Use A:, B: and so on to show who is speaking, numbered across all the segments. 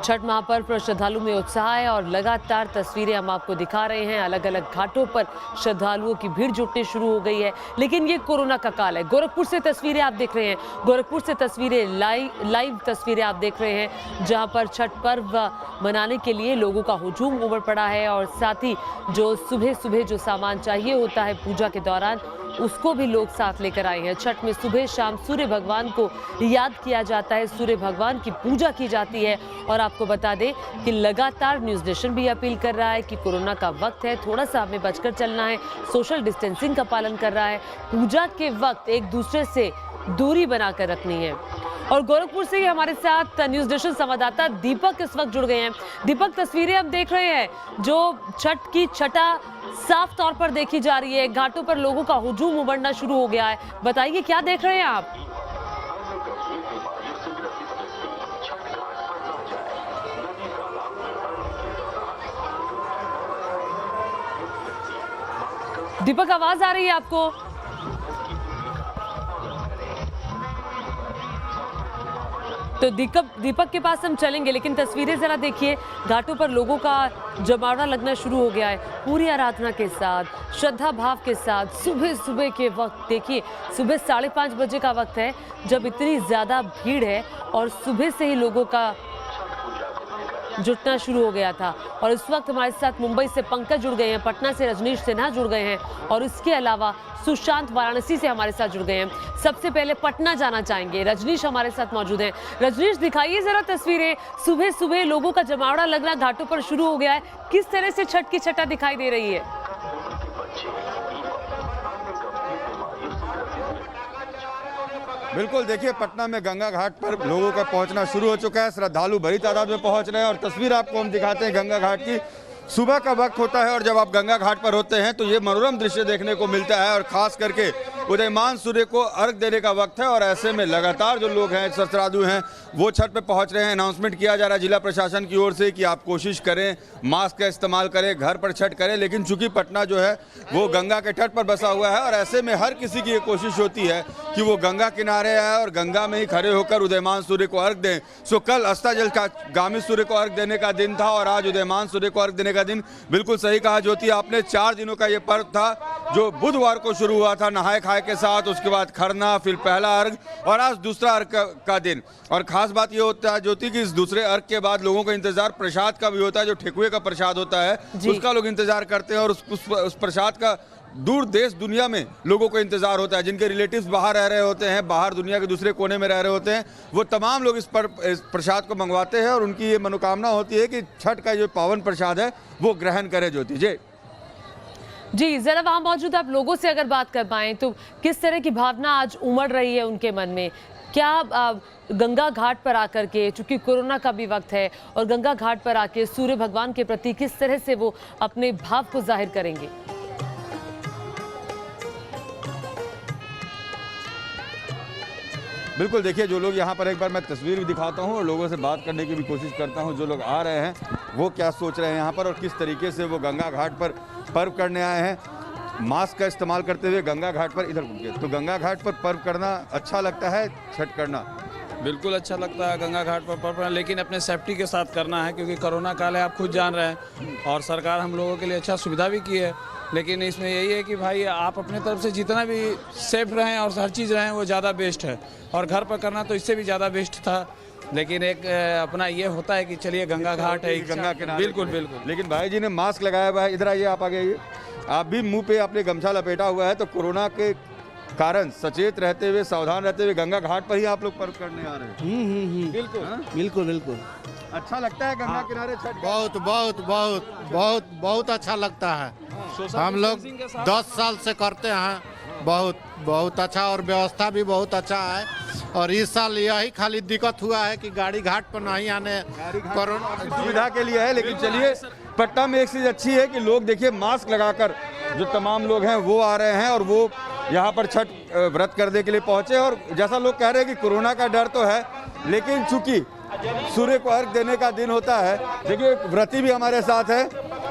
A: छठ महापर्व पर श्रद्धालु में उत्साह है और लगातार तस्वीरें हम आपको दिखा रहे हैं। अलग अलग घाटों पर श्रद्धालुओं की भीड़ जुटनी शुरू हो गई है, लेकिन ये कोरोना का काल है। गोरखपुर से तस्वीरें आप देख रहे हैं, गोरखपुर से तस्वीरें लाइव तस्वीरें आप देख रहे हैं, जहां पर छठ पर्व मनाने के लिए लोगों का हुजूम उमड़ पड़ा है और साथ ही जो सुबह सुबह जो सामान चाहिए होता है पूजा के दौरान, उसको भी लोग साथ लेकर आए हैं। छठ में सुबह शाम सूर्य भगवान को याद किया जाता है, सूर्य भगवान की पूजा की जाती है। और आपको बता दें कि लगातार न्यूज़ नेशन भी अपील कर रहा है कि कोरोना का वक्त है, थोड़ा सा हमें बचकर चलना है, सोशल डिस्टेंसिंग का पालन कर रहा है, पूजा के वक्त एक दूसरे से दूरी बनाकर रखनी है। और गोरखपुर से ही हमारे साथ न्यूज़ नेशन संवाददाता दीपक इस वक्त जुड़ गए हैं। दीपक, तस्वीरें हम देख रहे हैं, जो छठ की छठा साफ तौर पर देखी जा रही है, घाटों पर लोगों का हुजूम उमड़ना शुरू हो गया है। बताइए क्या देख रहे हैं आप? दीपक, आवाज आ रही है आपको? तो दीपक के पास हम चलेंगे, लेकिन तस्वीरें जरा देखिए, घाटों पर लोगों का जमावड़ा लगना शुरू हो गया है, पूरी आराधना के साथ, श्रद्धा भाव के साथ। सुबह सुबह के वक्त देखिए, सुबह 5:30 बजे का वक्त है, जब इतनी ज़्यादा भीड़ है और सुबह से ही लोगों का जुटना शुरू हो गया था। और इस वक्त हमारे साथ मुंबई से पंकज जुड़ गए हैं, पटना से रजनीश सिन्हा जुड़ गए हैं और इसके अलावा सुशांत वाराणसी से हमारे साथ जुड़ गए हैं। सबसे पहले पटना जाना चाहेंगे, रजनीश हमारे साथ मौजूद हैं। रजनीश, दिखाइए जरा तस्वीरें, सुबह सुबह लोगों का जमावड़ा लगना घाटों पर शुरू हो गया है, किस तरह से छठ की छठा दिखाई दे रही है?
B: बिल्कुल, देखिए पटना में गंगा घाट पर लोगों का पहुंचना शुरू हो चुका है, श्रद्धालु बड़ी तादाद में पहुंच रहे हैं। और तस्वीर आपको हम दिखाते हैं गंगा घाट की। सुबह का वक्त होता है और जब आप गंगा घाट पर होते हैं तो ये मनोरम दृश्य देखने को मिलता है और खास करके उदयमान सूर्य को अर्घ देने का वक्त है। और ऐसे में लगातार जो लोग हैं, श्रद्धालु हैं, वो छठ पे पहुंच रहे हैं। अनाउंसमेंट किया जा रहा है जिला प्रशासन की ओर से कि आप कोशिश करें, मास्क का इस्तेमाल करें, घर पर छठ करें। लेकिन चूंकि पटना जो है वो गंगा के तट पर बसा हुआ है और ऐसे में हर किसी की ये कोशिश होती है कि वो गंगा किनारे आए और गंगा में ही खड़े होकर उदयमान सूर्य को अर्घ दें। सो कल अस्ताचल का गामी सूर्य को अर्घ देने का दिन था और आज उदयमान सूर्य को अर्घ देने का दिन। बिल्कुल सही कहा ज्योति आपने, 4 दिनों का ये पर्व था जो बुधवार को शुरू हुआ था नहाए खाए के साथ, उसके बाद खरना, फिर पहला अर्घ और आज दूसरा अर्घ का दिन। और खास बात ये होता है ज्योति कि इस दूसरे अर्घ के बाद लोगों का इंतजार प्रसाद का भी होता है, जो ठेकुए का प्रसाद होता है उसका लोग इंतजार करते हैं। और उस प्रसाद का दूर देश दुनिया में लोगों को इंतजार होता है, जिनके रिलेटिव्स बाहर रह रहे होते हैं, बाहर दुनिया के दूसरे कोने में रह रहे होते हैं, वो तमाम लोग इस प्रसाद को मंगवाते हैं और उनकी ये मनोकामना होती है कि छठ का जो पावन प्रसाद है वो ग्रहण करे। ज्योति
A: जी, जरा वहाँ मौजूद आप लोगों से अगर बात कर पाएं तो किस तरह की भावना आज उमड़ रही है उनके मन में? क्या गंगा घाट पर आकर के, चूंकि कोरोना का भी वक्त है, और गंगा घाट पर आके सूर्य भगवान के प्रति किस तरह से वो अपने भाव को जाहिर करेंगे?
B: बिल्कुल, देखिए जो लोग यहाँ पर, एक बार मैं तस्वीर भी दिखाता हूँ और लोगों से बात करने की भी कोशिश करता हूँ, जो लोग आ रहे हैं वो क्या सोच रहे हैं यहाँ पर और किस तरीके से वो गंगा घाट पर पर्व करने आए हैं। मास्क का इस्तेमाल करते हुए गंगा घाट पर, इधर तो गंगा घाट पर पर्व करना अच्छा लगता है, छठ करना?
C: बिल्कुल अच्छा लगता है गंगा घाट पर पर्व करना, लेकिन अपने सेफ्टी के साथ करना है क्योंकि कोरोना काल है, आप खुद जान रहे हैं। और सरकार हम लोगों के लिए अच्छा सुविधा भी की है, लेकिन इसमें यही है कि भाई आप अपने तरफ से जितना भी सेफ रहें और हर चीज़ रहें वो ज़्यादा बेस्ट है। और घर पर करना तो इससे भी ज़्यादा बेस्ट था, लेकिन एक अपना ये होता है कि चलिए गंगा घाट है,
B: गंगा किनारे।
C: बिल्कुल बिल्कुल।
B: लेकिन भाई जी ने मास्क लगाया हुआ है, इधर आइए, आप आगे आइए, आप भी मुंह पे अपने गमछा लपेटा हुआ है, तो कोरोना के कारण सचेत रहते हुए, सावधान रहते हुए गंगा घाट पर ही आप लोग पर्व करने आ रहे हैं। बिल्कुल
D: बिल्कुल बिल्कुल।
B: अच्छा लगता है गंगा किनारे छठ?
D: बहुत बहुत बहुत बहुत बहुत अच्छा लगता है। हम लोग 10 साल से करते हैं, बहुत बहुत अच्छा, और व्यवस्था भी बहुत अच्छा है। और इस साल यही खाली दिक्कत हुआ है कि गाड़ी घाट पर नहीं आने, कोरोना
B: सुविधा के लिए है। लेकिन चलिए, पटना में एक चीज़ अच्छी है कि लोग देखिए मास्क लगाकर जो तमाम लोग हैं वो आ रहे हैं और वो यहाँ पर छठ व्रत करने के लिए पहुँचे। और जैसा लोग कह रहे हैं कि कोरोना का डर तो है, लेकिन चूंकि सूर्य को अर्घ देने का दिन होता है, देखिए व्रती भी हमारे साथ है।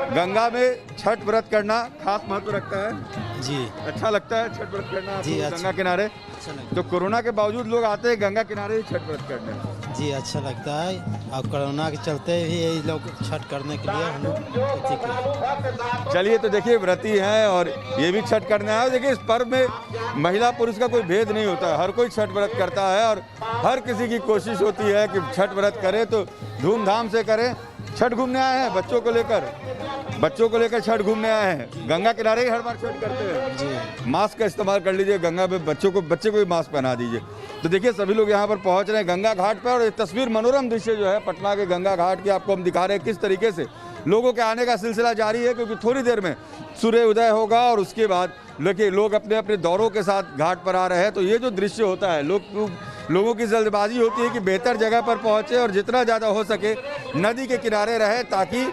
B: गंगा में छठ व्रत करना खास महत्व रखता है।
E: जी
B: अच्छा लगता है छठ व्रत करना
E: जी,
B: आपको
E: अच्छा।
B: गंगा किनारे?
E: अच्छा लगता
B: तो कोरोना के बावजूद लोग आते हैं गंगा किनारे ही छठ व्रत करने।
E: है जी, अच्छा लगता है। और कोरोना के चलते भी यही लोग छठ करने के लिए हम लोग अथी किए।
B: चलिए तो देखिए व्रती हैं और ये भी छठ करने आए। देखिए इस पर्व में महिला पुरुष का कोई भेद नहीं होता है, हर कोई छठ व्रत करता है और हर किसी की कोशिश होती है कि छठ व्रत करे तो धूमधाम से करें। छठ घूमने आए हैं बच्चों को लेकर छठ घूमने आए हैं। गंगा किनारे ही हर बार छठ करते हैं
E: जी
B: मास्क का इस्तेमाल कर लीजिए गंगा पे, बच्चे को भी मास्क पहना दीजिए। तो देखिए सभी लोग यहाँ पर पहुँच रहे हैं गंगा घाट पर और ये तस्वीर मनोरम दृश्य जो है पटना के गंगा घाट की आपको हम दिखा रहे हैं किस तरीके से लोगों के आने का सिलसिला जारी है, क्योंकि थोड़ी देर में सूर्य उदय होगा और उसके बाद लोग अपने अपने दौरों के साथ घाट पर आ रहे हैं। तो ये जो दृश्य होता है लोगों की जल्दबाजी होती है कि बेहतर जगह पर पहुंचे और जितना ज़्यादा हो सके नदी के किनारे रहे ताकि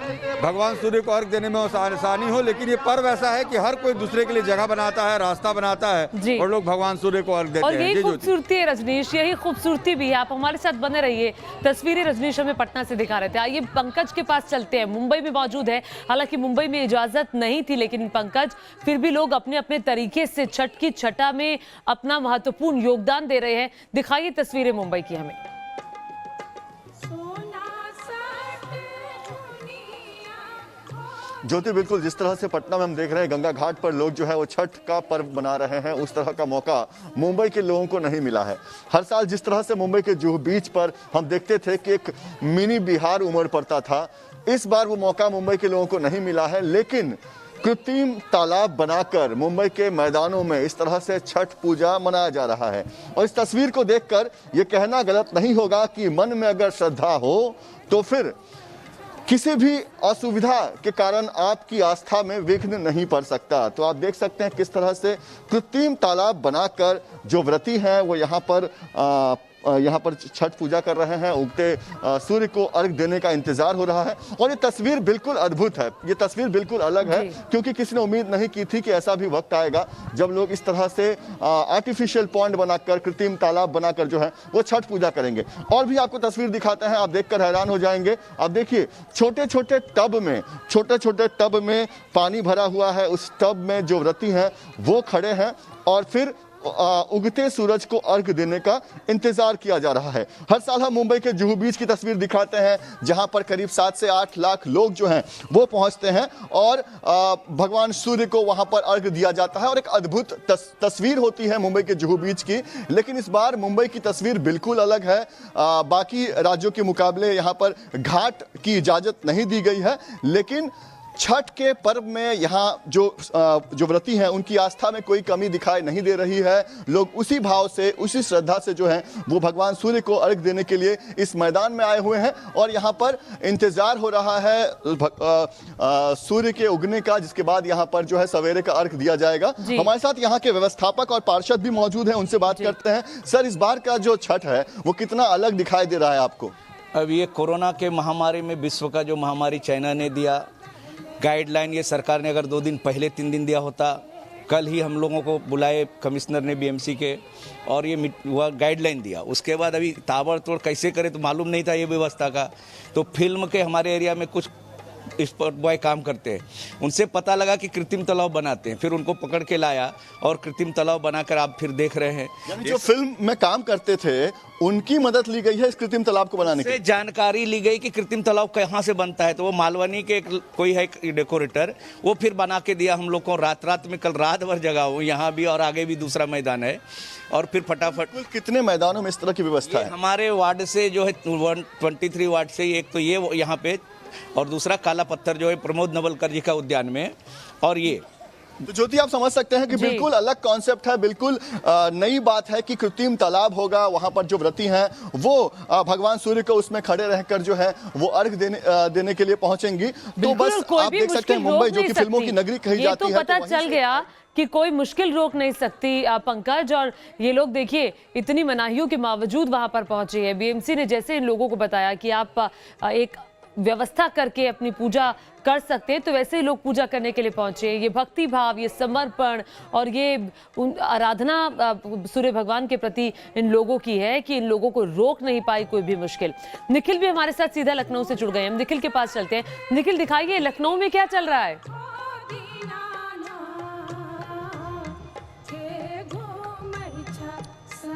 B: भगवान सूर्य को अर्घ देने में आसानी हो। लेकिन ये पर्व ऐसा है कि हर कोई दूसरे के लिए जगह बनाता है, रास्ता बनाता है और लोग भगवान सूर्य को अर्घ देते
A: और
B: हैं।
A: यही
B: जी
A: खूबसूरती है रजनीश, यही खूबसूरती भी है। आप हमारे साथ बने रहिए। तस्वीरें रजनीश हमें पटना से दिखा रहे थे। आइए पंकज के पास चलते हैं, मुंबई में मौजूद है। हालांकि मुंबई में इजाजत नहीं थी, लेकिन पंकज फिर भी लोग अपने अपने तरीके से छठ की छठा में अपना महत्वपूर्ण योगदान दे रहे हैं। दिखाइए तस्वीरें मुंबई की हमें।
F: ज्योति, बिल्कुल जिस तरह से पटना में हम देख रहे हैं गंगा घाट पर लोग जो है वो छठ का पर्व मना रहे हैं, उस तरह का मौका मुंबई के लोगों को नहीं मिला है। हर साल जिस तरह से मुंबई के जुहू बीच पर हम देखते थे कि एक मिनी बिहार उमड़ पड़ता था, इस बार वो मौका मुंबई के लोगों को नहीं मिला है। लेकिन कृत्रिम तालाब बनाकर मुंबई के मैदानों में इस तरह से छठ पूजा मनाया जा रहा है और इस तस्वीर को देखकर ये कहना गलत नहीं होगा कि मन में अगर श्रद्धा हो तो फिर किसी भी असुविधा के कारण आपकी आस्था में विघ्न नहीं पड़ सकता। तो आप देख सकते हैं किस तरह से कृत्रिम तालाब बनाकर जो व्रती हैं वो यहाँ पर छठ पूजा कर रहे हैं। उगते सूर्य को अर्घ देने का इंतजार हो रहा है और ये तस्वीर बिल्कुल अद्भुत है, ये तस्वीर बिल्कुल अलग है, क्योंकि किसी ने उम्मीद नहीं की थी कि ऐसा भी वक्त आएगा जब लोग इस तरह से आर्टिफिशियल पॉन्ड बनाकर, कृत्रिम तालाब बनाकर जो है वो छठ पूजा करेंगे। और भी आपको तस्वीर दिखाते हैं, आप देखकर हैरान हो जाएंगे। आप देखिए छोटे छोटे टब में पानी भरा हुआ है, उस टब में जो व्रती हैं वो खड़े हैं और फिर उगते सूरज को अर्घ देने का इंतजार किया जा रहा है। हर साल हम मुंबई के जुहू बीच की तस्वीर दिखाते हैं जहां पर करीब 7 से 8 लाख लोग जो हैं वो पहुंचते हैं और भगवान सूर्य को वहां पर अर्घ दिया जाता है और एक अद्भुत तस्वीर होती है मुंबई के जुहू बीच की। लेकिन इस बार मुंबई की तस्वीर बिल्कुल अलग है। बाकी राज्यों के मुकाबले यहाँ पर घाट की इजाजत नहीं दी गई है, लेकिन छठ के पर्व में यहाँ जो व्रती हैं उनकी आस्था में कोई कमी दिखाई नहीं दे रही है। लोग उसी भाव से, उसी श्रद्धा से जो है वो भगवान सूर्य को अर्घ देने के लिए इस मैदान में आए हुए हैं और यहाँ पर इंतजार हो रहा है सूर्य के उगने का, जिसके बाद यहाँ पर जो है सवेरे का अर्घ दिया जाएगा। हमारे साथ यहाँ के व्यवस्थापक और पार्षद भी मौजूद हैं, उनसे बात करते हैं। सर, इस बार का जो छठ है वो कितना अलग दिखाई दे रहा है आपको?
G: अब ये कोरोना के महामारी में विश्व का जो महामारी चाइना ने दिया गाइडलाइन, ये सरकार ने अगर 2 दिन पहले 3 दिन दिया होता, कल ही हम लोगों को बुलाए कमिश्नर ने बीएमसी के और ये हुआ गाइडलाइन दिया। उसके बाद अभी ताबड़तोड़ कैसे करे तो मालूम नहीं था ये व्यवस्था का। तो फिल्म के हमारे एरिया में कुछ स्पॉट बॉय काम करते हैं, उनसे पता लगा कि कृत्रिम तालाब बनाते हैं, फिर उनको पकड़ के लाया और कृत्रिम तालाब बनाकर आप फिर देख रहे हैं।
F: यानी जो फिल्म में काम करते थे उनकी मदद ली गई है इस कृत्रिम तालाब को बनाने की?
G: जानकारी ली गई कि कृत्रिम तालाब कहाँ से बनता है, तो वो मालवनी के कोई है डेकोरेटर, वो फिर बना के दिया हम लोग को। रात में कल रात भर जगह हो, यहाँ भी और आगे भी दूसरा मैदान है और फिर फटाफट।
F: कितने मैदानों में इस तरह की व्यवस्था है?
G: हमारे वार्ड से जो है 123 वार्ड से, एक तो ये यहाँ पे और दूसरा काला पत्थर जो है प्रमोद नवलकर जी का उद्यान में, और ये
F: तो ज्योति आप समझ सकते हैं कि बिल्कुल अलग कॉन्सेप्ट है, बिल्कुल नई बात है कि कृत्रिम तालाब होगा, वहां पर जो व्रती हैं वो भगवान सूर्य को उसमें खड़े रहकर जो है वो अर्घ देने के लिए पहुंचेंगी। तो बस आप देख सकते हैं मुंबई जो कि फिल्मों की नगरी कही जाती है,
A: तो पता चल गया कि कोई मुश्किल रोक नहीं सकती पंकज। और ये लोग देखिए इतनी मनाहियों के बावजूद वहां पर पहुंचे हैं। बीएमसी ने जैसे इन लोगों को बताया कि आप एक व्यवस्था करके अपनी पूजा कर सकते हैं, तो वैसे ही लोग पूजा करने के लिए पहुंचे। ये भक्ति भाव, ये समर्पण और ये आराधना सूर्य भगवान के प्रति इन लोगों की है कि इन लोगों को रोक नहीं पाई कोई भी मुश्किल। निखिल भी हमारे साथ सीधा लखनऊ से जुड़ गए, हम निखिल के पास चलते हैं। निखिल, दिखाइए लखनऊ में क्या चल रहा है?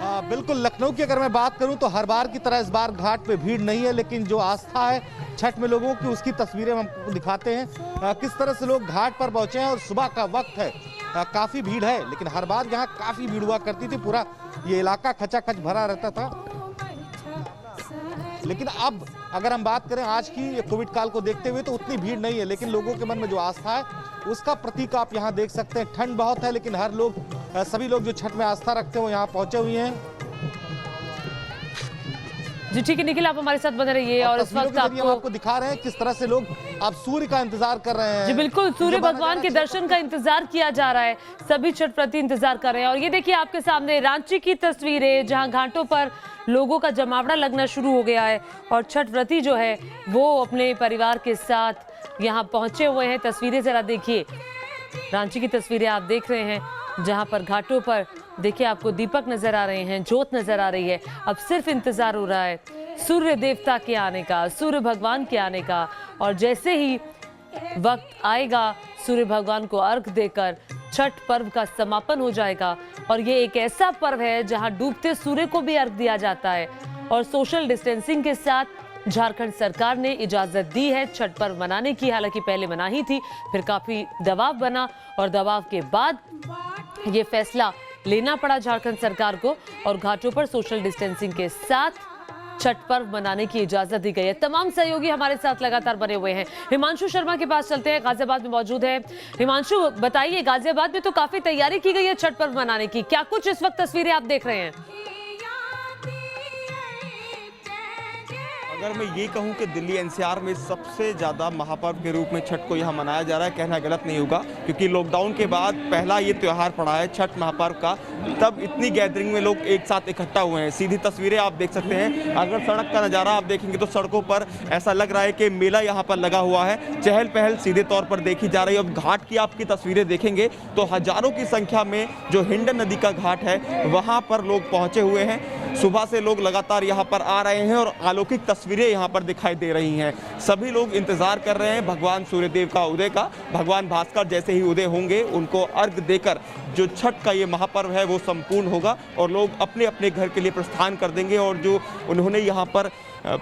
D: बिल्कुल, लखनऊ की अगर मैं बात करूं तो हर बार की तरह इस बार घाट पे भीड़ नहीं है, लेकिन जो आस्था है छठ में लोगों की, उसकी तस्वीरें हम आपको दिखाते हैं किस तरह से लोग घाट पर पहुंचे हैं। और सुबह का वक्त है, काफी भीड़ है, लेकिन हर बार यहाँ काफी भीड़ हुआ करती थी, पूरा ये इलाका खचाखच भरा रहता था। लेकिन अब अगर हम बात करें आज की कोविड काल को देखते हुए तो उतनी भीड़ नहीं है, लेकिन लोगों के मन में जो आस्था है उसका प्रतीक आप यहाँ देख सकते हैं। ठंड बहुत है, लेकिन सभी लोग जो छठ में आस्था रखते हैं वो यहाँ पहुंचे हुए हैं।
A: जी ठीक है निखिल, आप हमारे साथ बने रहिए। और इस वक्त
D: आपको दिखा रहे हैं किस तरह से लोग अब सूर्य का इंतजार कर रहे हैं।
A: जी बिल्कुल, सूर्य भगवान के दर्शन का इंतजार किया जा रहा है, सभी छठ व्रती इंतजार कर रहे हैं। और ये देखिए आपके सामने रांची की तस्वीरें, जहां घाटों पर लोगों का जमावड़ा लगना शुरू हो गया है और छठ व्रती जो है वो अपने परिवार के साथ यहाँ पहुंचे हुए हैं। तस्वीरें जरा देखिए, रांची की तस्वीरें आप देख रहे हैं, जहां पर घाटों पर देखिए आपको दीपक नजर आ रहे हैं, जोत नजर आ रही है। अब सिर्फ इंतजार हो रहा है सूर्य देवता के आने का, सूर्य भगवान के आने का। और जैसे ही वक्त आएगा सूर्य भगवान को अर्घ देकर छठ पर्व का समापन हो जाएगा। और ये एक ऐसा पर्व है जहां डूबते सूर्य को भी अर्घ दिया जाता है। और सोशल डिस्टेंसिंग के साथ झारखंड सरकार ने इजाजत दी है छठ पर्व मनाने की। हालांकि पहले मना ही थी, फिर काफी दबाव बना और दबाव के बाद ये फैसला लेना पड़ा झारखंड सरकार को और घाटों पर सोशल डिस्टेंसिंग के साथ छठ पर्व मनाने की इजाजत दी गई है। तमाम सहयोगी हमारे साथ लगातार बने हुए हैं। हिमांशु शर्मा के पास चलते हैं, गाजियाबाद में मौजूद है। हिमांशु बताइए, गाजियाबाद में तो काफी तैयारी की गई है छठ पर्व मनाने की, क्या कुछ इस वक्त तस्वीरें आप देख रहे हैं?
H: अगर मैं ये कहूं कि दिल्ली एनसीआर में सबसे ज़्यादा महापर्व के रूप में छठ को यहाँ मनाया जा रहा है, कहना गलत नहीं होगा, क्योंकि लॉकडाउन के बाद पहला ये त्यौहार पड़ा है छठ महापर्व का। तब इतनी गैदरिंग में लोग एक साथ इकट्ठा हुए हैं। सीधी तस्वीरें आप देख सकते हैं। अगर सड़क का नज़ारा आप देखेंगे तो सड़कों पर ऐसा लग रहा है कि मेला यहाँ पर लगा हुआ है। चहल पहल सीधे तौर पर देखी जा रही है। अब घाट की आपकी तस्वीरें देखेंगे तो हजारों की संख्या में जो हिंडन नदी का घाट है वहाँ पर लोग पहुँचे हुए हैं। सुबह से लोग लगातार यहाँ पर आ रहे हैं और अलौकिक तस्वीरें यहाँ पर दिखाई दे रही हैं। सभी लोग इंतजार कर रहे हैं भगवान सूर्यदेव का उदय का। भगवान भास्कर जैसे ही उदय होंगे उनको अर्घ देकर जो छठ का ये महापर्व है वो संपूर्ण होगा और लोग अपने अपने घर के लिए प्रस्थान कर देंगे। और जो उन्होंने यहाँ पर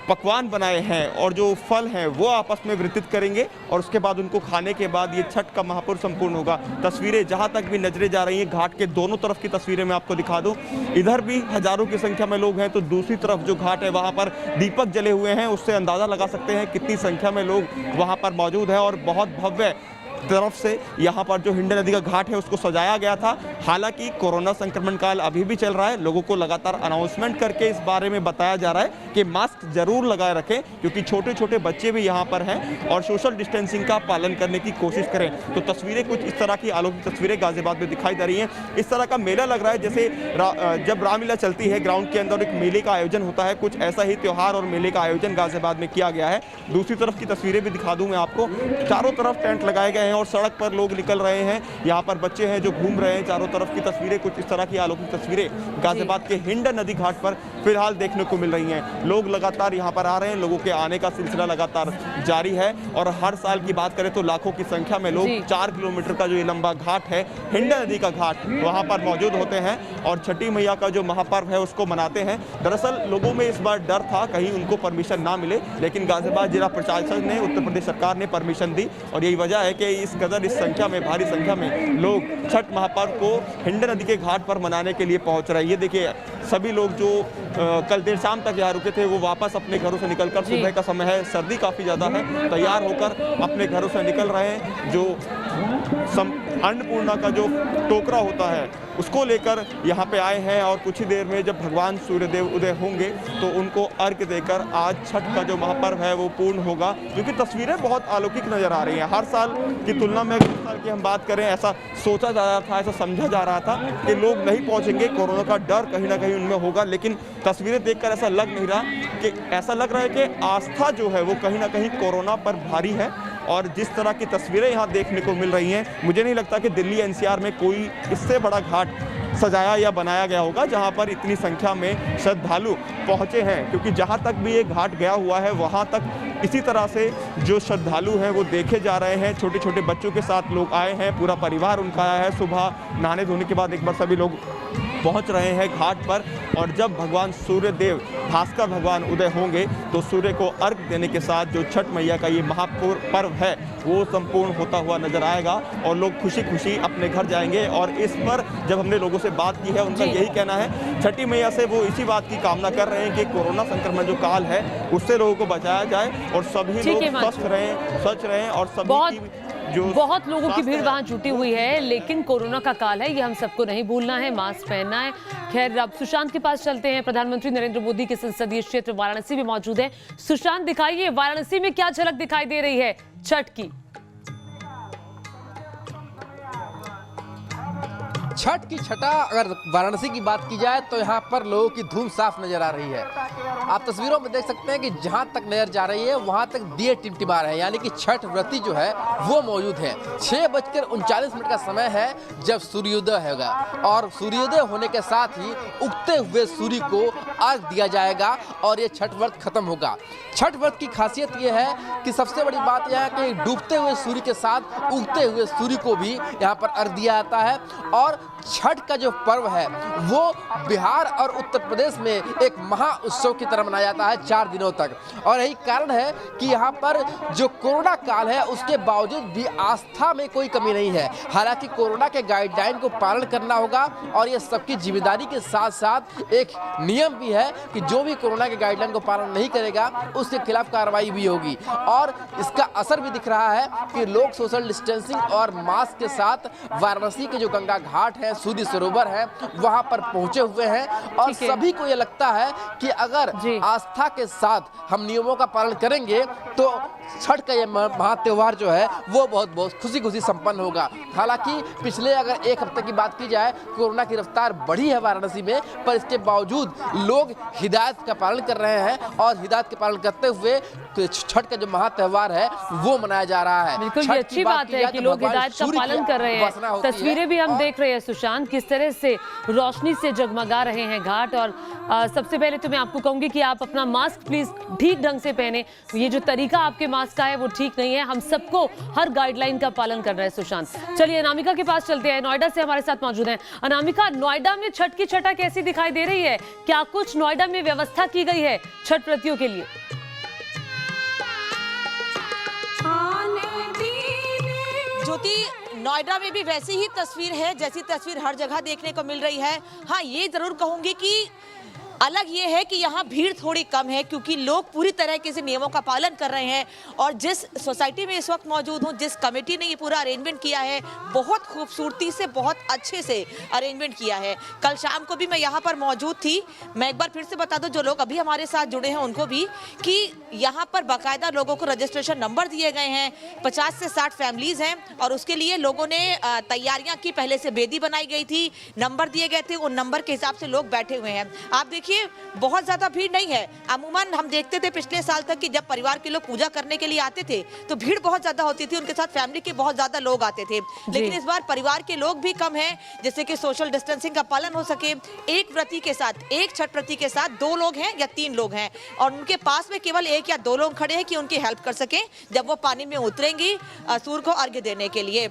H: पकवान बनाए हैं और जो फल हैं वो आपस में वितरित करेंगे और उसके बाद उनको खाने के बाद ये छठ का महापर्व संपूर्ण होगा। तस्वीरें जहाँ तक भी नजरें जा रही हैं, घाट के दोनों तरफ की तस्वीरें मैं आपको दिखा दूं। इधर भी हजारों की संख्या में लोग हैं तो दूसरी तरफ जो घाट है वहाँ पर दीपक जले हुए हैं, उससे अंदाज़ा लगा सकते हैं कितनी संख्या में लोग वहाँ पर मौजूद है। और बहुत भव्य तरफ से यहाँ पर जो हिंडन नदी का घाट है उसको सजाया गया था। हालांकि कोरोना संक्रमण काल अभी भी चल रहा है, लोगों को लगातार अनाउंसमेंट करके इस बारे में बताया जा रहा है कि मास्क जरूर लगाए रखें, क्योंकि छोटे छोटे बच्चे भी यहाँ पर हैं और सोशल डिस्टेंसिंग का पालन करने की कोशिश करें। तो तस्वीरें कुछ इस तरह की अलौकिक तस्वीरें गाजियाबाद में दिखाई दे रही हैं। इस तरह का मेला लग रहा है जैसे जब रामलीला चलती है ग्राउंड के अंदर एक मेले का आयोजन होता है, कुछ ऐसा ही त्यौहार और मेले का आयोजन गाजियाबाद में किया गया है। दूसरी तरफ की तस्वीरें भी दिखा दूं मैं आपको। चारों तरफ टेंट लगाए गए हैं और सड़क पर लोग निकल रहे हैं। यहाँ पर बच्चे हैं जो घूम रहे हैं। चारों तरफ की तस्वीरें कुछ इस तरह की अलौकिक तस्वीरें गाजियाबाद के हिंडन नदी घाट पर फिलहाल देखने को मिल रही हैं। लोग लगातार यहाँ पर आ रहे हैं, लोगों के आने का सिलसिला लगातार जारी है। और हर साल की बात करें तो लाखों की संख्या में लोग 4 किलोमीटर का जो ये लंबा घाट है हिंडन नदी का घाट, वहाँ पर मौजूद होते हैं और छठी मैया का जो महापर्व है उसको मनाते हैं। दरअसल लोगों में इस बार डर था कहीं उनको परमिशन ना मिले, लेकिन गाजियाबाद जिला प्रशासन ने, उत्तर प्रदेश सरकार ने परमिशन दी और यही वजह है कि इस कदर इस संख्या में, भारी संख्या में लोग छठ महापर्व को हिंडन नदी के घाट पर मनाने के लिए पहुंच रहे हैं। ये देखिए सभी लोग जो कल देर शाम तक यहाँ रुके थे वो वापस अपने घरों से निकलकर, सुबह का समय है, सर्दी काफ़ी ज़्यादा है, तैयार होकर अपने घरों से निकल रहे हैं। जो अन्नपूर्णा का जो टोकरा होता है उसको लेकर यहाँ पे आए हैं और कुछ ही देर में जब भगवान सूर्यदेव उदय होंगे तो उनको अर्घ्य देकर आज छठ का जो महापर्व है वो पूर्ण होगा। क्योंकि तस्वीरें बहुत अलौकिक नजर आ रही हैं। हर साल की तुलना में इस साल की हम बात करें, ऐसा सोचा जा रहा था, ऐसा समझा जा रहा था कि लोग नहीं पहुँचेंगे, कोरोना का डर कहीं ना कहीं उनमें होगा, लेकिन तस्वीरें देखकर ऐसा लग नहीं रहा कि, ऐसा लग रहा है कि आस्था जो है वो कहीं ना कहीं कोरोना पर भारी है। और जिस तरह की तस्वीरें यहाँ देखने को मिल रही हैं, मुझे नहीं लगता कि दिल्ली एनसीआर में कोई इससे बड़ा घाट सजाया या बनाया गया होगा जहाँ पर इतनी संख्या में श्रद्धालु पहुँचे हैं। क्योंकि जहाँ तक भी ये घाट गया हुआ है वहाँ तक इसी तरह से जो श्रद्धालु हैं वो देखे जा रहे हैं। छोटे छोटे बच्चों के साथ लोग आए हैं, पूरा परिवार उनका आया है। सुबह नहाने धोने के बाद एक बार सभी लोग पहुंच रहे हैं घाट पर। और जब भगवान सूर्य देव भास्कर भगवान उदय होंगे तो सूर्य को अर्घ देने के साथ जो छठ मैया का ये महापर्व है वो संपूर्ण होता हुआ नजर आएगा और लोग खुशी खुशी अपने घर जाएंगे। और इस पर जब हमने लोगों से बात की है उनका यही कहना है, छठी मैया से वो इसी बात की कामना कर रहे हैं कि कोरोना संक्रमण जो काल है उससे लोगों को बचाया जाए और सभी लोग स्वस्थ रहें और सभी
A: बहुत लोगों की भीड़ वहां जुटी हुई है। लेकिन कोरोना का काल है, ये हम सबको नहीं भूलना है, मास्क पहनना है। खैर, अब सुशांत के पास चलते हैं। प्रधानमंत्री नरेंद्र मोदी के संसदीय क्षेत्र वाराणसी में मौजूद है। सुशांत, दिखाइए वाराणसी में क्या झलक दिखाई दे रही है छठ की।
I: छठ की छठा अगर वाराणसी की बात की जाए तो यहाँ पर लोगों की धूम साफ नजर आ रही है। आप तस्वीरों में देख सकते हैं कि जहाँ तक नजर जा रही है वहाँ तक दिए टिमटिमा रहे हैं, यानी कि छठ व्रती जो है वो मौजूद है। 6:39 का समय है जब सूर्योदय होगा और सूर्योदय होने के साथ ही उगते हुए सूर्य को अर्घ दिया जाएगा और ये छठ व्रत खत्म होगा। छठ व्रत की खासियत ये है कि सबसे बड़ी बात यह है कि डूबते हुए सूर्य के साथ उगते हुए सूर्य को भी यहाँ पर अर्घ दिया जाता है। और छठ का जो पर्व है वो बिहार और उत्तर प्रदेश में एक महा उत्सव की तरह मनाया जाता है 4 दिनों तक। और यही कारण है कि यहाँ पर जो कोरोना काल है उसके बावजूद भी आस्था में कोई कमी नहीं है। हालांकि कोरोना के गाइडलाइन को पालन करना होगा और ये सबकी जिम्मेदारी के साथ साथ एक नियम भी है कि जो भी कोरोना के गाइडलाइन को पालन नहीं करेगा उसके खिलाफ कार्रवाई भी होगी। और इसका असर भी दिख रहा है कि लोग सोशल डिस्टेंसिंग और मास्क के साथ वाराणसी के जो गंगा घाट है, सूर्य सरोवर है, वहां पर पहुंचे हुए हैं। और सभी को यह लगता है कि अगर आस्था के साथ हम नियमों का पालन करेंगे तो छठ का ये महा त्योहार जो है वो बहुत खुशी खुशी संपन्न होगा। हालांकि पिछले अगर 1 हफ्ते की बात की जाए कोरोना की रफ्तार बढ़ी है वाराणसी में, पर इसके बावजूद लोग हिदायत का पालन कर रहे हैं और हिदायत के पालन करते हुए छठ का जो महा त्योहार है वो मनाया जा रहा है।
A: बिल्कुल, ये अच्छी बात है कि लोग हिदायत का पालन कर रहे हैं। तस्वीरें भी हम देख रहे हैं सुशांत, किस तरह से रोशनी से जगमगा रहे हैं घाट। और सबसे पहले तो मैं आपको कहूंगी कि आप अपना मास्क प्लीज ठीक ढंग से पहने। ये जो तरीका आपके मास्क का है वो ठीक नहीं है। हम सबको हर गाइडलाइन का पालन करना है। सुशांत, चलिए अनामिका के पास चलते हैं। नोएडा से हमारे साथ मौजूद हैं अनामिका। नोएडा में छठ की छठा कैसी दिखाई दे रही है? क्या कुछ नोएडा में व्यवस्था की गई है छठ व्रतियों के लिए?
J: ज्योति, नोएडा में भी वैसी ही तस्वीर है जैसी तस्वीर हर जगह देखने को मिल रही है। हाँ, ये जरूर कहूंगी कि अलग ये है कि यहाँ भीड़ थोड़ी कम है क्योंकि लोग पूरी तरीके से नियमों का पालन कर रहे हैं। और जिस सोसाइटी में इस वक्त मौजूद हूँ, जिस कमेटी ने ये पूरा अरेंजमेंट किया है, बहुत खूबसूरती से, बहुत अच्छे से अरेंजमेंट किया है। कल शाम को भी मैं यहाँ पर मौजूद थी। मैं एक बार फिर से बता दूं जो लोग अभी हमारे साथ जुड़े हैं उनको भी कि यहाँ पर बाकायदा लोगों को रजिस्ट्रेशन नंबर दिए गए हैं। 50 से 60 फैमिलीज हैं और उसके लिए लोगों ने तैयारियां की। पहले से बेदी बनाई गई थी, नंबर दिए गए थे, उन नंबर के हिसाब से लोग बैठे हुए हैं। आप देखिए बहुत ज्यादा भीड़ नहीं है। अमूमन हम देखते थे पिछले साल तक कि जब परिवार के लोग पूजा करने के लिए आते थे तो भीड़ बहुत ज्यादा होती थी, उनके साथ फैमिली के बहुत ज्यादा लोग आते थे। लेकिन इस बार परिवार के लोग भी कम हैं, जिससे कि सोशल डिस्टेंसिंग का पालन हो सके। एक व्रती के साथ, एक छठ व्रती के साथ 2 लोग हैं या 3 लोग हैं और उनके पास में केवल 1 या 2 लोग खड़े हैं कि उनकी हेल्प कर सके जब वो पानी में उतरेंगी सूर्य को अर्घ्य देने के लिए।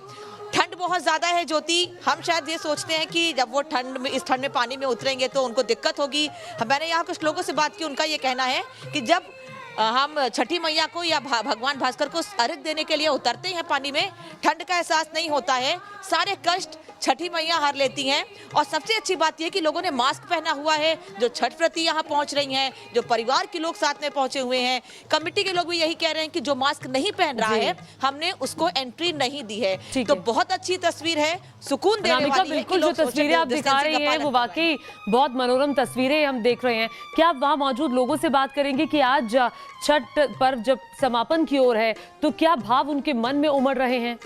J: ठंड बहुत ज्यादा है ज्योति, हम शायद ये सोचते हैं कि जब वो इस ठंड में पानी में उतरेंगे तो उनको दिक्कत होगी। मैंने यहाँ कुछ लोगों से बात की, उनका ये कहना है कि जब हम छठी मैया को या भगवान भास्कर को अर्घ्य देने के लिए उतरते हैं पानी में, ठंड का एहसास नहीं होता है, सारे कष्ट छठी मैया हर लेती हैं। और सबसे अच्छी बात यह कि लोगों ने मास्क पहना हुआ है। जो छठ व्रती यहाँ पहुँच रही हैं, जो परिवार के लोग साथ में पहुंचे हुए हैं, कमेटी के लोग भी यही कह रहे हैं कि जो मास्क नहीं पहन रहा है हमने उसको एंट्री नहीं दी है। तो बहुत अच्छी तस्वीर है, सुकून देने वाली है।
A: बिल्कुल, जो तस्वीरें आप दिखा रही हैं वो वाकई बहुत मनोरम तस्वीरें हम देख रहे हैं। क्या आप वहाँ मौजूद लोगों से बात करेंगे कि आज छठ पर्व जब समापन की ओर है तो क्या भाव उनके मन में उमड़ रहे हैं?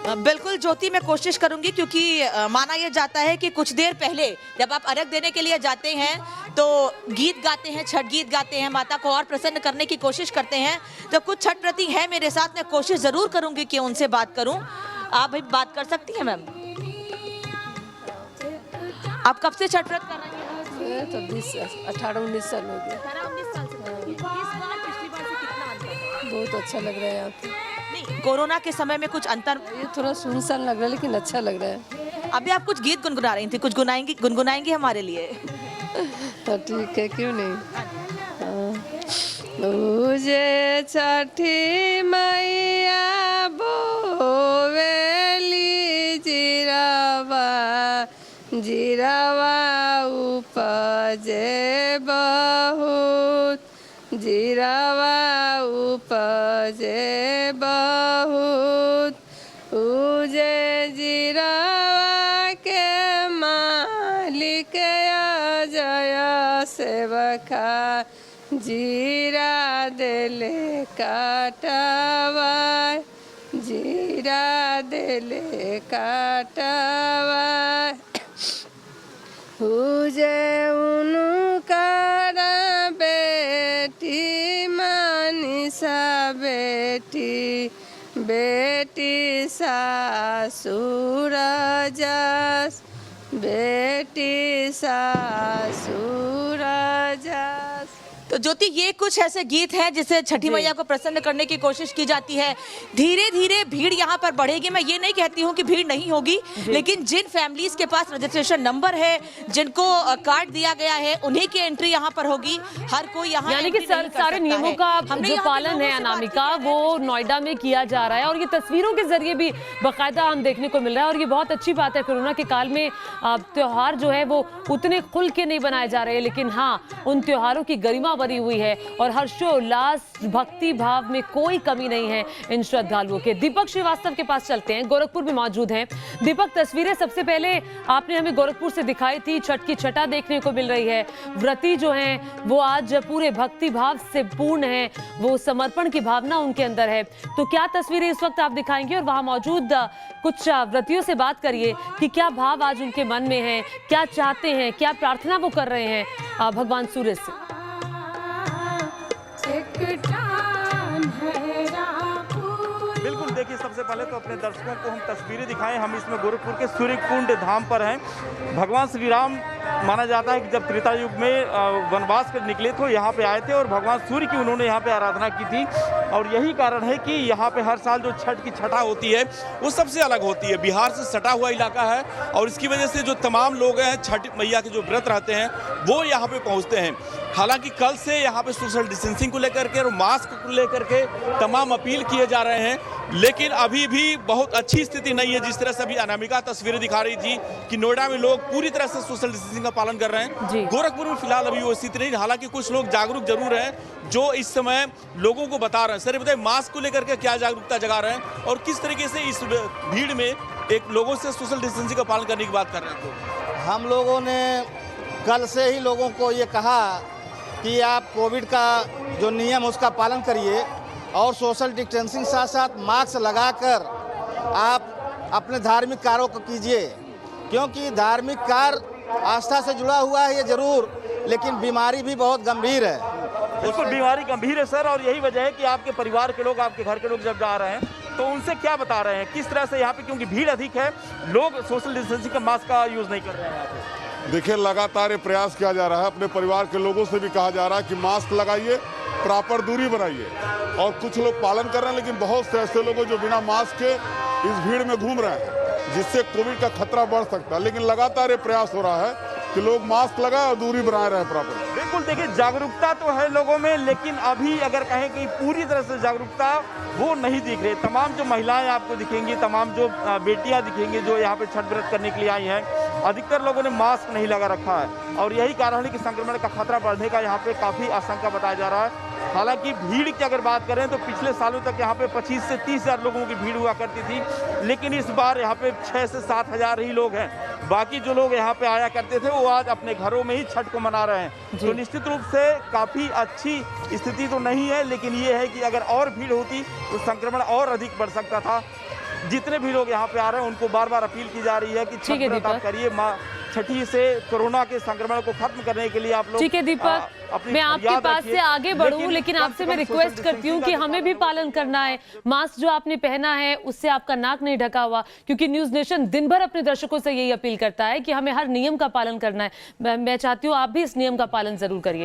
J: बिल्कुल ज्योति, मैं कोशिश करूंगी क्योंकि माना यह जाता है कि कुछ देर पहले जब आप अर्घ्य देने के लिए जाते हैं तो गीत गाते हैं, छठ गीत गाते हैं, माता को और प्रसन्न करने की कोशिश करते हैं। तो कुछ छठ व्रती हैं मेरे साथ, मैं कोशिश जरूर करूंगी कि उनसे बात करूं। आप भी बात कर सकती हैं मैम? आप कब से छठ व्रत कर रही हैं?
K: 18-19 साल हो गया।
J: 18-19 साल से। इस बार पिछली बार से कितना अंतर है?
K: बहुत अच्छा लग रहा है यहाँ पे।
J: नहीं, कोरोना के समय में कुछ अंतर?
K: ये थोड़ा सुनसान लग रहा है लेकिन अच्छा लग रहा है।
J: अभी आप कुछ गीत गुनगुना रही थी, कुछ गुनगुनाएंगी हमारे लिए?
K: तो ठीक है, क्यों नहीं। मुझे छठी मैया बोवेली जीरावा जीरावा उपजे बहुत जीरावा उपजे बहुत उजे जीरावा के मालिक जया सेवका जीरा दिले काटावा जीरा दिले काटावा उजे उनका बेटी मानिसा बेटी बेटी सासुर जस बेटी सासुर जस।
J: तो ज्योति, ये कुछ ऐसे गीत हैं जिससे छठी मैया को प्रसन्न करने की कोशिश की जाती है। धीरे धीरे भीड़ यहाँ पर बढ़ेगी। मैं ये नहीं कहती हूँ कि भीड़ नहीं होगी, लेकिन जिन फैमिलीज के पास रजिस्ट्रेशन नंबर है, जिनको कार्ड दिया गया है, उन्हीं की एंट्री यहाँ पर होगी। हर कोई यहाँ
A: यानी कि सारे नियमों का जो पालन है अनामिका, वो नोएडा में किया जा रहा है और ये तस्वीरों के जरिए भी बाकायदा हम देखने को मिल रहा है। और ये बहुत अच्छी बात है। कोरोना के काल में त्योहार जो है वो उतने खुल के नहीं बनाए जा रहे, लेकिन हाँ, उन त्योहारों की गरिमा बनी हुई है और हर्षोल्लास भक्ति भाव में कोई कमी नहीं है इन श्रद्धालुओं के। दीपक श्रीवास्तव के पास चलते हैं, गोरखपुर में मौजूद हैं। दीपक, तस्वीरें सबसे पहले आपने हमें गोरखपुर से दिखाई थी, छठ की छठा देखने को मिल रही है। व्रती जो हैं वो आज पूरे भक्ति भाव से पूर्ण हैं, वो समर्पण की भावना उनके अंदर है। तो क्या तस्वीरें इस वक्त आप दिखाएंगे और वहां मौजूद कुछ व्रतियों से बात करिए कि क्या भाव आज उनके मन में है, क्या चाहते हैं, क्या प्रार्थना वो कर रहे हैं भगवान सूर्य से।
H: बिल्कुल, देखिए, सबसे पहले तो अपने दर्शकों को हम तस्वीरें दिखाएं। हम इसमें गोरखपुर के सूर्य कुंड धाम पर हैं। भगवान श्री राम माना जाता है कि जब त्रेता युग में वनवास कर निकले तो यहाँ पे आए थे और भगवान सूर्य की उन्होंने यहाँ पे आराधना की थी। और यही कारण है कि यहाँ पे हर साल जो छठ की छठा होती है वो सबसे अलग होती है। बिहार से सटा हुआ इलाका है और इसकी वजह से जो तमाम लोग हैं, छठ मैया के जो व्रत रहते हैं, वो यहाँ पे पहुँचते हैं। हालांकि कल से यहाँ पे सोशल डिस्टेंसिंग को लेकर के और मास्क को लेकर के तमाम अपील किए जा रहे हैं, लेकिन अभी भी बहुत अच्छी स्थिति नहीं है। जिस तरह से अभी अनामिका तस्वीरें दिखा रही थी कि नोएडा में लोग पूरी तरह से सोशल डिस्टेंसिंग का पालन कर रहे हैं, गोरखपुर में फिलहाल अभी वो स्थिति नहीं। हालांकि कुछ लोग जागरूक जरूर हैं जो इस समय लोगों को बता रहे हैं। सर, बताइए, मास्क को लेकर के क्या जागरूकता जगा रहे हैं और किस तरीके से इस भीड़ में एक लोगों से सोशल डिस्टेंसिंग का पालन करने की बात कर रहे हैं? तो
L: हम लोगों ने कल से ही लोगों को ये कहा कि आप कोविड का जो नियम उसका पालन करिए और सोशल डिस्टेंसिंग साथ साथ मास्क लगाकर आप अपने धार्मिक कार्यों को कीजिए, क्योंकि धार्मिक कार्य आस्था से जुड़ा हुआ है ये जरूर, लेकिन बीमारी भी बहुत गंभीर है।
H: बिल्कुल, बीमारी गंभीर है सर, और यही वजह है कि आपके परिवार के लोग, आपके घर के लोग जब जा रहे हैं तो उनसे क्या बता रहे हैं, किस तरह से यहाँ पे, क्योंकि भीड़ अधिक है, लोग सोशल डिस्टेंसिंग का मास्क का यूज़ नहीं कर रहे हैं यहाँ पे।
M: देखिए, लगातार ये प्रयास किया जा रहा है। अपने परिवार के लोगों से भी कहा जा रहा है कि मास्क लगाइए, प्रॉपर दूरी बनाइए, और कुछ लोग पालन कर रहे हैं, लेकिन बहुत से ऐसे लोग जो बिना मास्क के इस भीड़ में घूम रहे हैं, जिससे कोविड का खतरा बढ़ सकता है। लेकिन लगातार ये प्रयास हो रहा है कि लोग मास्क लगाए और दूरी बनाए रहे प्रॉपर।
H: बिल्कुल, देखिए, जागरूकता तो है लोगों में, लेकिन अभी अगर कहें कि पूरी तरह से जागरूकता वो नहीं दिख रही। तमाम जो महिलाएं आपको दिखेंगी, तमाम जो बेटियां दिखेंगी जो यहाँ पे छठ व्रत करने के लिए आई हैं, अधिकतर लोगों ने मास्क नहीं लगा रखा है और यही कारण है कि संक्रमण का खतरा बढ़ने का यहाँ पे काफ़ी आशंका बताया जा रहा है। हालांकि भीड़ की अगर बात करें तो पिछले सालों तक यहाँ पे 25 से 30 हज़ार लोगों की भीड़ हुआ करती थी, लेकिन इस बार यहाँ पे 6 से 7 हज़ार ही लोग हैं। बाकी जो लोग यहाँ पे आया करते थे वो आज अपने घरों में ही छठ को मना रहे हैं। तो निश्चित रूप से काफ़ी अच्छी स्थिति तो नहीं है, लेकिन ये है कि अगर और भीड़ होती तो संक्रमण और अधिक बढ़ सकता था। जितने भी लोग यहाँ पे आ रहे हैं उनको बार बार अपील की जा रही है कि छठ व्रत आप करिए, माँ छठी से कोरोना के संक्रमण को खत्म करने के लिए आप लोग।
A: ठीक है दीपक, मैं आपके पास से आगे बढ़ूं, लेकिन आपसे मैं रिक्वेस्ट करती हूं कि हमें भी पालन करना है। मास्क जो आपने पहना है उससे आपका नाक नहीं ढका हुआ, क्योंकि न्यूज़ नेशन दिन भर अपने दर्शकों से यही अपील करता है कि हमें हर नियम का पालन करना है। मैं चाहती हूँ आप भी इस नियम का पालन जरूर करिए।